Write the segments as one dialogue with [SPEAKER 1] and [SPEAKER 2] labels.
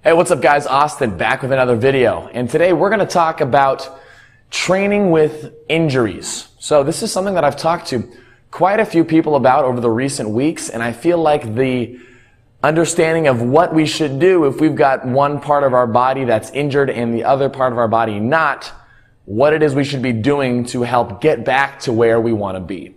[SPEAKER 1] Hey, what's up guys? Austin back with another video. And today we're going to talk about training with injuries. So this is something that I've talked to quite a few people about over the recent weeks, and I feel like the understanding of what we should do if we've got one part of our body that's injured and the other part of our body not, what it is we should be doing to help get back to where we want to be.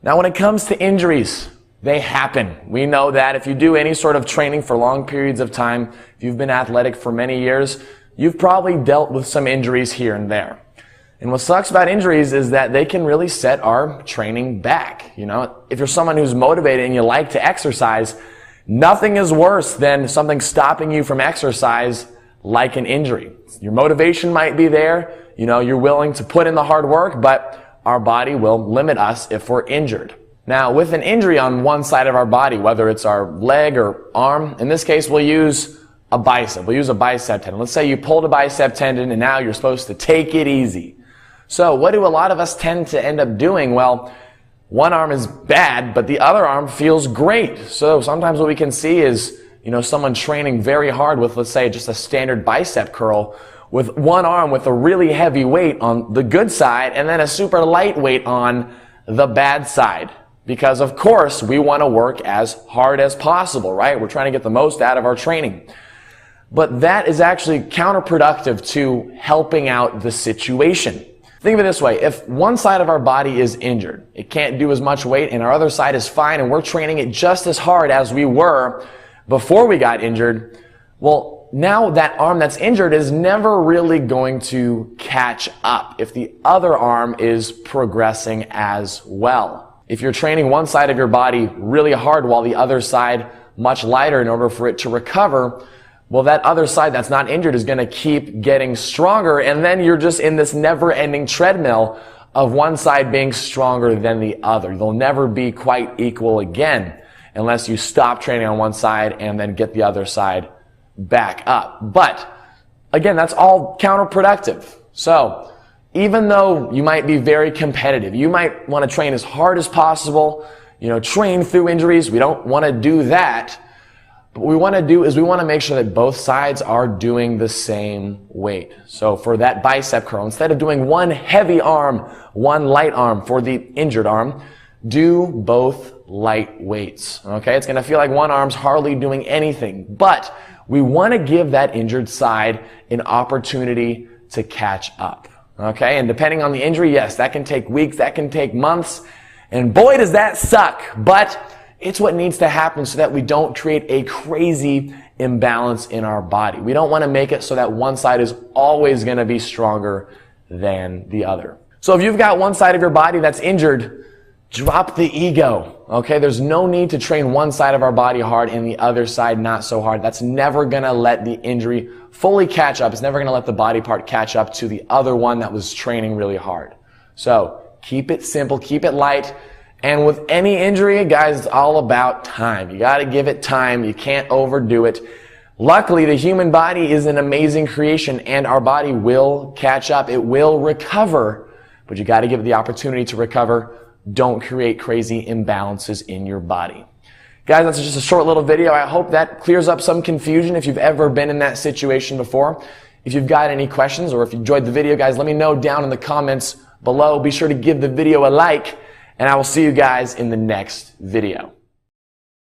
[SPEAKER 1] Now when it comes to injuries, they happen. We know that if you do any sort of training for long periods of time, if you've been athletic for many years, you've probably dealt with some injuries here and there. And what sucks about injuries is that they can really set our training back. You know, if you're someone who's motivated and you like to exercise, nothing is worse than something stopping you from exercise like an injury. Your motivation might be there, you know, you're willing to put in the hard work, but our body will limit us if we're injured. Now, with an injury on one side of our body, whether it's our leg or arm, in this case, we'll use a bicep. We'll use a bicep tendon. Let's say you pulled a bicep tendon and now you're supposed to take it easy. So what do a lot of us tend to end up doing? Well, one arm is bad, but the other arm feels great. So sometimes what we can see is, you know, someone training very hard with, let's say, just a standard bicep curl with one arm with a really heavy weight on the good side and then a super light weight on the bad side. Because of course we want to work as hard as possible, right? We're trying to get the most out of our training. But that is actually counterproductive to helping out the situation. Think of it this way. If one side of our body is injured, it can't do as much weight, and our other side is fine, and we're training it just as hard as we were before we got injured, well, now that arm that's injured is never really going to catch up if the other arm is progressing as well. If you're training one side of your body really hard while the other side much lighter in order for it to recover, well, that other side that's not injured is going to keep getting stronger, and then you're just in this never-ending treadmill of one side being stronger than the other. They'll never be quite equal again unless you stop training on one side and then get the other side back up. But again, that's all counterproductive. So even though you might be very competitive, you might want to train as hard as possible, you know, train through injuries. We don't want to do that. But what we want to do is we want to make sure that both sides are doing the same weight. So for that bicep curl, instead of doing one heavy arm, one light arm for the injured arm, do both light weights. Okay? It's going to feel like one arm's hardly doing anything, but we want to give that injured side an opportunity to catch up. Okay? And depending on the injury, yes, that can take weeks, that can take months, and boy does that suck, but it's what needs to happen so that we don't create a crazy imbalance in our body. We don't want to make it so that one side is always going to be stronger than the other. So if you've got one side of your body that's injured, drop the ego. Okay? There's no need to train one side of our body hard and the other side not so hard. That's never going to let the injury fully catch up. It's never going to let the body part catch up to the other one that was training really hard. So keep it simple, keep it light. And with any injury, guys, it's all about time. You got to give it time. You can't overdo it. Luckily, the human body is an amazing creation, and our body will catch up. It will recover, but you got to give it the opportunity to recover. Don't create crazy imbalances in your body. Guys, that's just a short little video. I hope that clears up some confusion if you've ever been in that situation before. If you've got any questions or if you enjoyed the video, guys, let me know down in the comments below. Be sure to give the video a like. And I will see you guys in the next video.